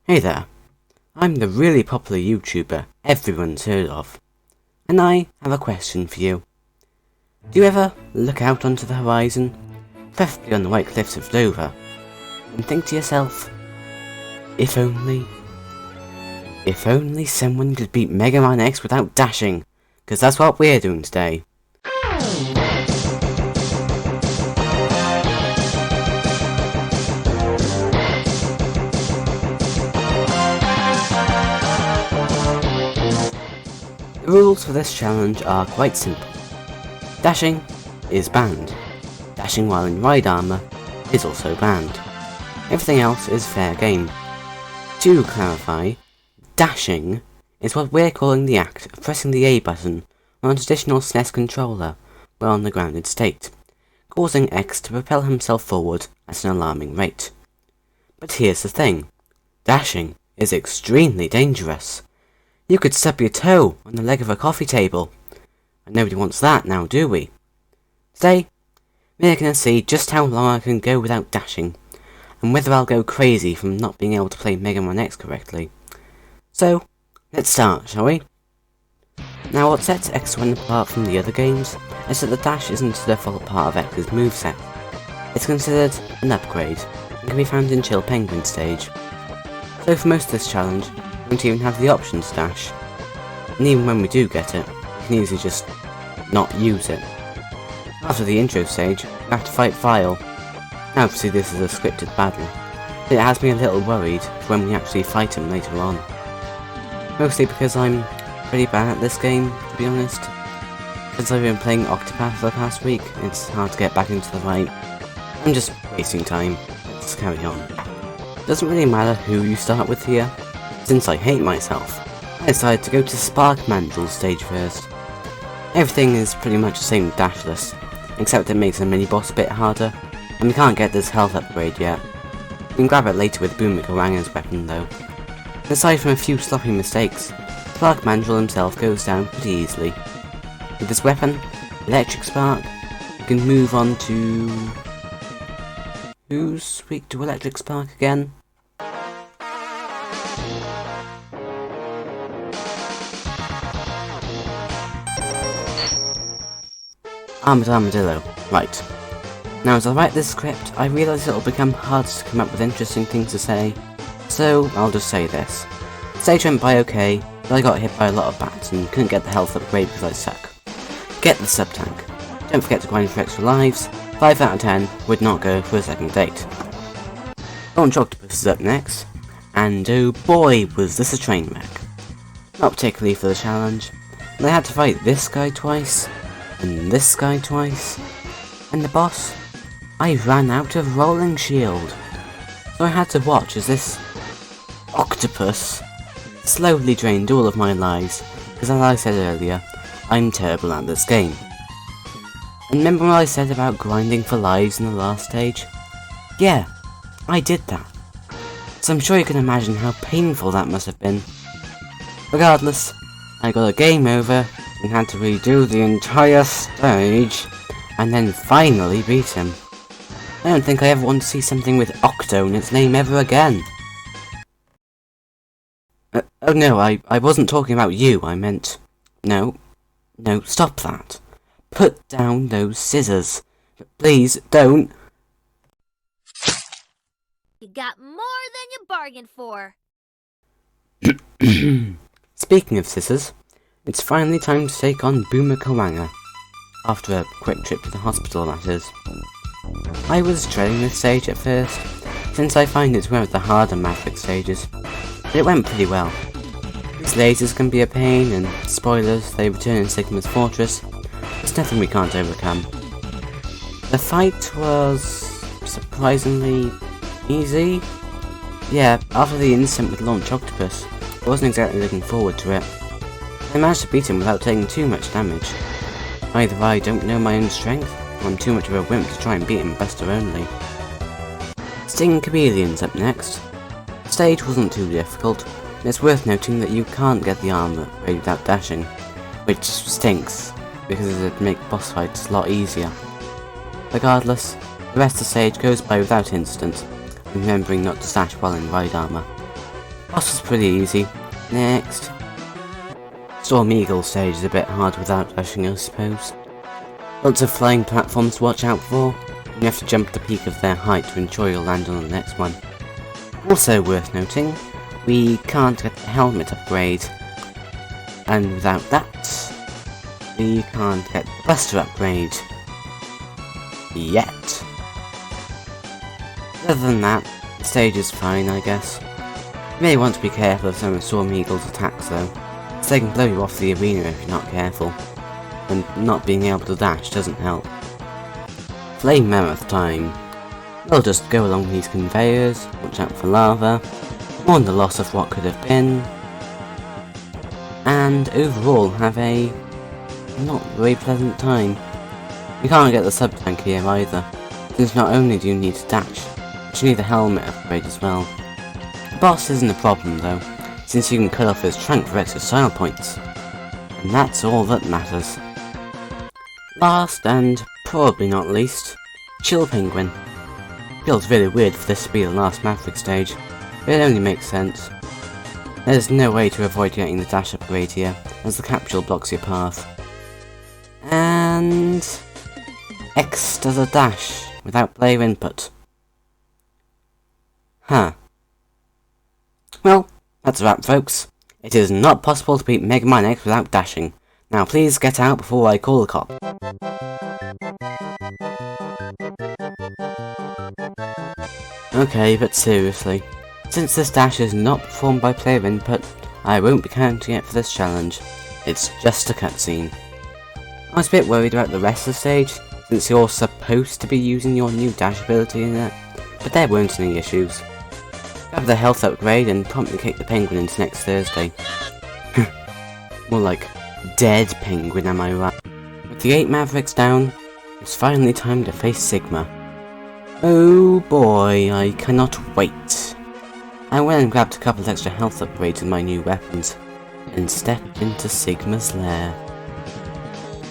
Hey there, I'm the really popular YouTuber everyone's heard of, and I have a question for you. Do you ever look out onto the horizon, preferably on the white cliffs of Dover, and think to yourself, if only someone could beat Mega Man X without dashing, because that's what we're doing today. The rules for this challenge are quite simple. Dashing is banned. Dashing while in ride armor is also banned. Everything else is fair game. To clarify, dashing is what we're calling the act of pressing the A button on a traditional SNES controller while on the grounded state, causing X to propel himself forward at an alarming rate. But here's the thing, dashing is extremely dangerous. You could stub your toe on the leg of a coffee table, and nobody wants that now, do we? Today, we're going to see just how long I can go without dashing, and whether I'll go crazy from not being able to play Mega Man X correctly. So, let's start, shall we? Now, what sets X1 apart from the other games is that the dash isn't the default part of X's moveset. It's considered an upgrade, and can be found in Chill Penguin stage. So for most of this challenge, we won't even have the option to dash, and even when we do get it, we can easily just not use it. After the intro stage, we have to fight Vile. Now obviously this is a scripted battle, but it has me a little worried for when we actually fight him later on. Mostly because I'm pretty bad at this game, to be honest. Since I've been playing Octopus for the past week, it's hard to get back into the fight. I'm just wasting time. Let's carry on. It doesn't really matter who you start with here. Since I hate myself, I decided to go to Spark Mandrill stage first. Everything is pretty much the same dashless, except it makes the mini-boss a bit harder, and we can't get this health upgrade yet. We can grab it later with Kawanga's weapon though. Aside from a few sloppy mistakes, Spark Mandrill himself goes down pretty easily. With this weapon, Electric Spark, you can move on to... Who's weak to Electric Spark again? Armadillo, right. Now as I write this script, I realise it'll become hard to come up with interesting things to say, so I'll just say this. Stage went by okay, but I got hit by a lot of bats and couldn't get the health upgrade because I suck. Get the sub-tank. Don't forget to grind for extra lives. 5 out of 10 would not go for a second date. Launch Octopus is up next, and oh boy was this a train wreck. Not particularly for the challenge, but I had to fight this guy twice, and this guy twice, and the boss, I ran out of rolling shield, so I had to watch as this Octopus slowly drained all of my lives, because as I said earlier, I'm terrible at this game. And remember what I said about grinding for lives in the last stage? Yeah, I did that. So I'm sure you can imagine how painful that must have been. Regardless, I got a game over and had to redo the entire stage, and then finally beat him. I don't think I ever want to see something with Octo in its name ever again. Oh no, I wasn't talking about you, I meant... No, stop that. Put down those scissors. Please, don't. You got more than you bargained for. Speaking of scissors, it's finally time to take on Kawanga. After a quick trip to the hospital, that is. I was dreading this stage at first, since I find it's one of the harder Maverick stages, but it went pretty well. These lasers can be a pain, and spoilers, they return in Sigma's fortress. There's nothing we can't overcome. The fight was surprisingly easy. Yeah, after the incident with Launch Octopus, I wasn't exactly looking forward to it. I managed to beat him without taking too much damage. Either I don't know my own strength, or I'm too much of a wimp to try and beat him Buster only. Sting Chameleon's up next. The stage wasn't too difficult, and it's worth noting that you can't get the armor upgrade without dashing, which stinks, because it'd make boss fights a lot easier. Regardless, the rest of the stage goes by without incident, remembering not to dash while in ride armor. Boss was pretty easy. Next. Storm Eagle stage is a bit hard without dashing, I suppose. Lots of flying platforms to watch out for. You have to jump the peak of their height to ensure you'll land on the next one. Also worth noting, we can't get the helmet upgrade. And without that, we can't get the Buster upgrade. Yet. Other than that, the stage is fine, I guess. You may want to be careful of some of Storm Eagle's attacks though, as they can blow you off the arena if you're not careful, and not being able to dash doesn't help. Flame Mammoth time. We'll just go along these conveyors, watch out for lava, mourn the loss of what could have been, and overall have a not very pleasant time. You can't get the sub-tank here either, since not only do you need to dash, but you need the helmet upgrade as well. The boss isn't a problem though, since you can cut off his trunk for extra style points, and that's all that matters. Last and probably not least, Chill Penguin. Feels really weird for this to be the last Maverick stage, but it only makes sense. There's no way to avoid getting the dash upgrade here, as the capsule blocks your path. And X does a dash without player input. Huh. Well, that's a wrap, folks. It is not possible to beat Mega Man X without dashing. Now please get out before I call the cop. Okay, but seriously, since this dash is not performed by player input, I won't be counting it for this challenge. It's just a cutscene. I was a bit worried about the rest of the stage, since you're supposed to be using your new dash ability in it, but there weren't any issues. Grab the health upgrade and promptly kick the penguin into next Thursday. More like dead penguin, am I right? With the 8 Mavericks down, it's finally time to face Sigma. Oh boy, I cannot wait. I went and grabbed a couple of extra health upgrades with my new weapons, and stepped into Sigma's lair.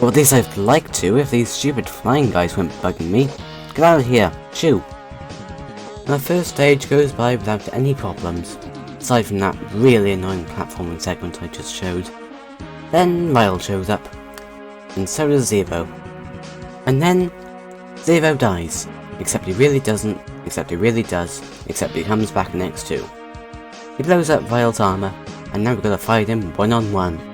Or at least I'd like to if these stupid flying guys weren't bugging me. Get out of here, shoo! The first stage goes by without any problems, aside from that really annoying platforming segment I just showed. Then Ryle shows up, and so does Zero. And then Zero dies, except he really doesn't, except he really does, except he comes back in X2. He blows up Ryle's armor, and now we're gonna fight him one-on-one.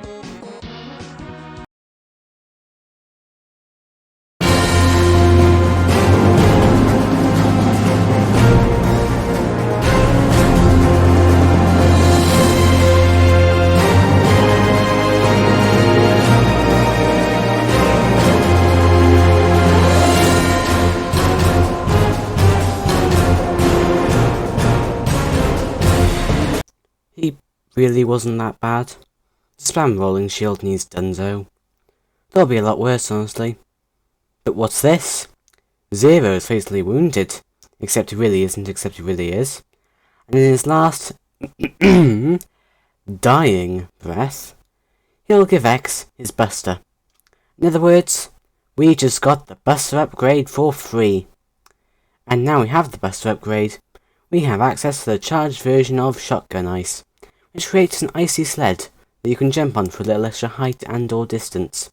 He really wasn't that bad. Spam rolling shield and he's donezo. That'll be a lot worse, honestly. But what's this? Zero is fatally wounded. Except he really isn't, except he really is. And in his last dying breath, he'll give X his Buster. In other words, we just got the Buster upgrade for free. And now we have the Buster upgrade, we have access to the charged version of Shotgun Ice, which creates an icy sled that you can jump on for a little extra height and or distance.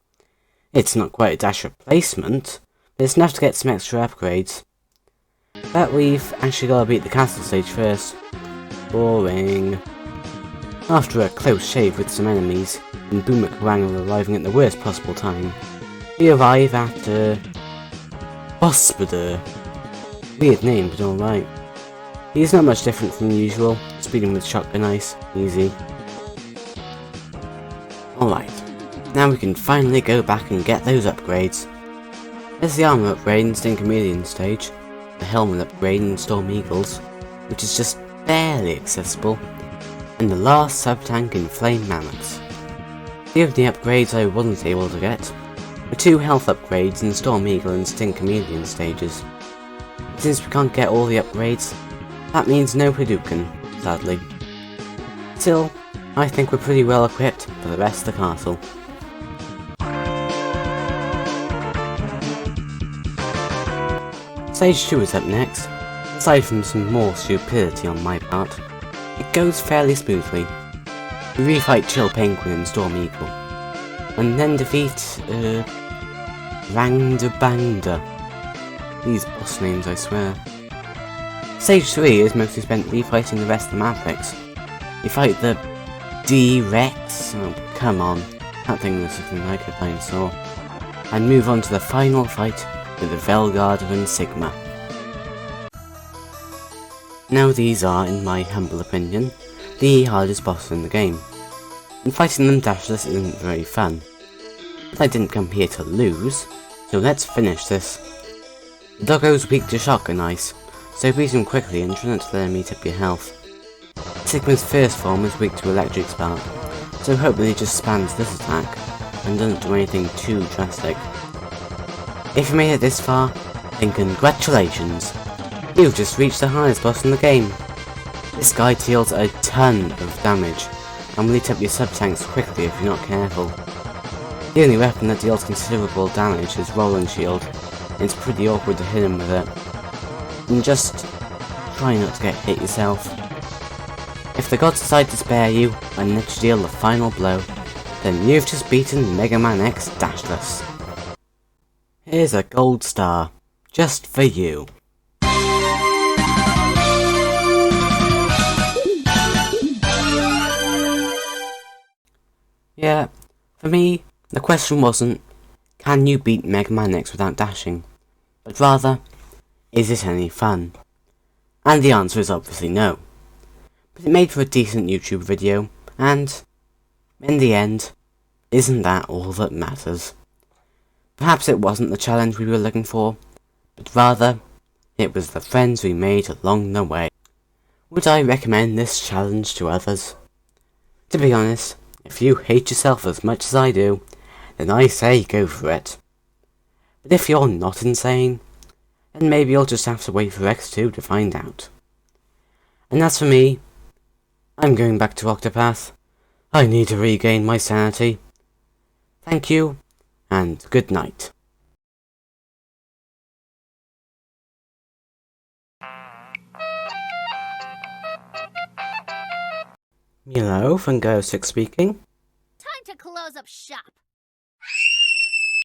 It's not quite a dash replacement, but it's enough to get some extra upgrades. But we've actually got to beat the castle stage first. Boring. After a close shave with some enemies, and Boom and Kawanga arriving at the worst possible time, we arrive at, Hospital. Weird name, but alright. He's not much different from usual, speeding with Shotgun Ice, easy. Alright, now we can finally go back and get those upgrades. There's the armor upgrade in Chameleon stage, the helmet upgrade in Storm Eagles, which is just barely accessible, and the last sub-tank in Flame Mammoths. The only upgrades I wasn't able to get were 2 health upgrades in Storm Eagle and Sting Chameleon stages. Since we can't get all the upgrades, that means no Hadouken, sadly. Still, I think we're pretty well equipped for the rest of the castle. Stage 2 is up next, aside from some more stupidity on my part. It goes fairly smoothly. You refight Chill Penguin and Storm Eagle, and then defeat, Rangda. These boss names, I swear. Stage 3 is mostly spent refighting the rest of the Mavericks. You fight the D-Rex, oh come on, that thing was looking like a dinosaur, and move on to the final fight with the Velgarder and Sigma. Now these are, in my humble opinion, the hardest bosses in the game, and fighting them dashless isn't very fun. But I didn't come here to lose, so let's finish this. The doggo's weak to shock and ice, so beat him quickly and try not to let him eat up your health. Sigma's first form is weak to electric spark, so hope that he just spams this attack, and doesn't do anything too drastic. If you made it this far, then congratulations! You've just reached the hardest boss in the game. This guy deals a ton of damage, and will eat up your sub-tanks quickly if you're not careful. The only weapon that deals considerable damage is Rolling Shield, and it's pretty awkward to hit him with it. And just try not to get hit yourself. If the gods decide to spare you and let you deal the final blow, then you've just beaten Mega Man X dashless. Here's a gold star, just for you. Yeah, for me, the question wasn't, can you beat Mega Man X without dashing? But rather, is it any fun? And the answer is obviously no. But it made for a decent YouTube video, and, in the end, isn't that all that matters? Perhaps it wasn't the challenge we were looking for, but rather, it was the friends we made along the way. Would I recommend this challenge to others? To be honest, if you hate yourself as much as I do, then I say go for it. But if you're not insane, then maybe you'll just have to wait for X2 to find out. And as for me, I'm going back to Octopath. I need to regain my sanity. Thank you, and good night. Hello, Fungo6 speaking. Time to close up shop.